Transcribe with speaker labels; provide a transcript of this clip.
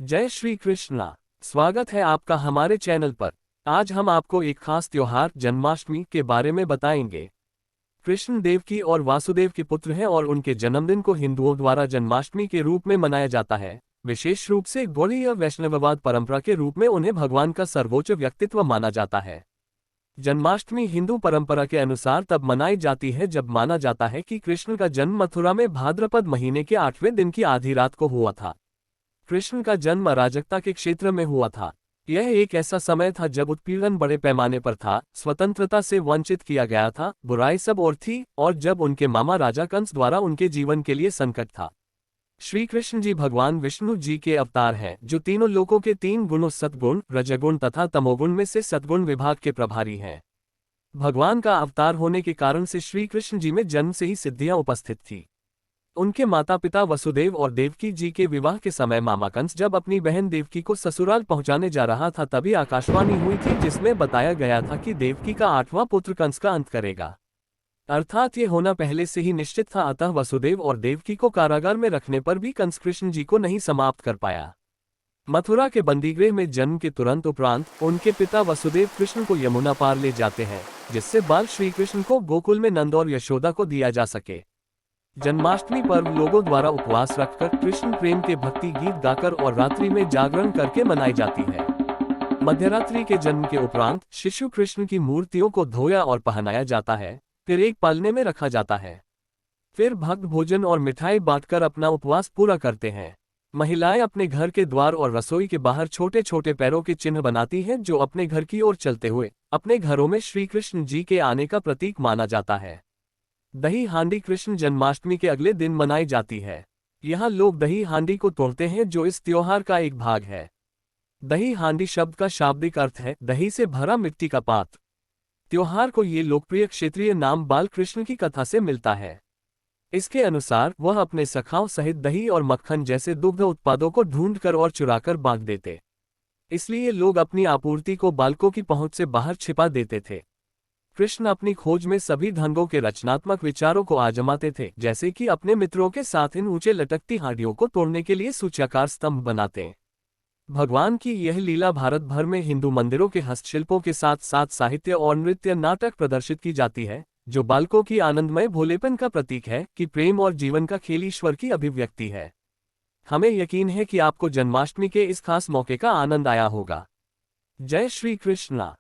Speaker 1: जय श्री कृष्णा। स्वागत है आपका हमारे चैनल पर। आज हम आपको एक खास त्योहार जन्माष्टमी के बारे में बताएंगे। कृष्ण देवकी और वासुदेव के पुत्र हैं और उनके जन्मदिन को हिंदुओं द्वारा जन्माष्टमी के रूप में मनाया जाता है। विशेष रूप से गौड़ीय वैष्णववाद परंपरा के रूप में उन्हें भगवान का सर्वोच्च व्यक्तित्व माना जाता है। जन्माष्टमी हिंदू परंपरा के अनुसार तब मनाई जाती है जब माना जाता है कि कृष्ण का जन्म मथुरा में भाद्रपद महीने के 8वें दिन की आधी रात को हुआ था। कृष्ण का जन्म अराजकता के क्षेत्र में हुआ था। यह एक ऐसा समय था जब उत्पीड़न बड़े पैमाने पर था, स्वतंत्रता से वंचित किया गया था, बुराई सब और थी, और जब उनके मामा राजा कंस द्वारा उनके जीवन के लिए संकट था। श्री कृष्ण जी भगवान विष्णु जी के अवतार हैं, जो तीनों लोकों के तीन गुणों सत्गुण, रजगुण तथा तमोगुण में से सत्गुण विभाग के प्रभारी हैं। भगवान का अवतार होने के कारण से श्री कृष्ण जी में जन्म से ही सिद्धियां उपस्थित थी। उनके माता पिता वसुदेव और देवकी जी के विवाह के समय मामा कंस जब अपनी बहन देवकी को ससुराल पहुंचाने जा रहा था तभी आकाशवाणी हुई थी जिसमें बताया गया था कि देवकी का 8वां पुत्र कंस का अंत करेगा। अर्थात ये होना पहले से ही निश्चित था। अतः वसुदेव और देवकी को कारागार में रखने पर भी कंस कृष्ण जी को नहीं समाप्त कर पाया। मथुरा के बंदीगृह में जन्म के तुरंत उपरांत उनके पिता वसुदेव कृष्ण को यमुना पार ले जाते हैं, जिससे बाल श्री कृष्ण को गोकुल में नंद और यशोदा को दिया जा सके। जन्माष्टमी पर्व लोगों द्वारा उपवास रखकर, कृष्ण प्रेम के भक्ति गीत गाकर और रात्रि में जागरण करके मनाई जाती है। मध्यरात्रि के जन्म के उपरांत शिशु कृष्ण की मूर्तियों को धोया और पहनाया जाता है, फिर एक पालने में रखा जाता है। फिर भक्त भोजन और मिठाई बांटकर अपना उपवास पूरा करते हैं। महिलाएं अपने घर के द्वार और रसोई के बाहर छोटे छोटे पैरों के चिन्ह बनाती हैं, जो अपने घर की ओर चलते हुए अपने घरों में श्री कृष्ण जी के आने का प्रतीक माना जाता है। दही हांडी कृष्ण जन्माष्टमी के अगले दिन मनाई जाती है। यहाँ लोग दही हांडी को तोड़ते हैं, जो इस त्योहार का एक भाग है। दही हांडी शब्द का शाब्दिक अर्थ है दही से भरा मिट्टी का पात्र। त्योहार को ये लोकप्रिय क्षेत्रीय नाम बाल कृष्ण की कथा से मिलता है। इसके अनुसार वह अपने सखाओं सहित दही और मक्खन जैसे दुग्ध उत्पादों को ढूंढकर और चुराकर बांट देते। इसलिए लोग अपनी आपूर्ति को बालकों की पहुंच से बाहर छिपा देते थे। कृष्ण अपनी खोज में सभी ढंगों के रचनात्मक विचारों को आजमाते थे, जैसे कि अपने मित्रों के साथ इन ऊंचे लटकती हांडियों को तोड़ने के लिए सूच्याकार स्तंभ बनाते। भगवान की यह लीला भारत भर में हिंदू मंदिरों के हस्तशिल्पों के साथ साथ साहित्य और नृत्य नाटक प्रदर्शित की जाती है, जो बालकों की आनंदमय भोलेपन का प्रतीक है कि प्रेम और जीवन का खेल ईश्वर की अभिव्यक्ति है। हमें यकीन है कि आपको जन्माष्टमी के इस खास मौके का आनंद आया होगा। जय श्री कृष्णा।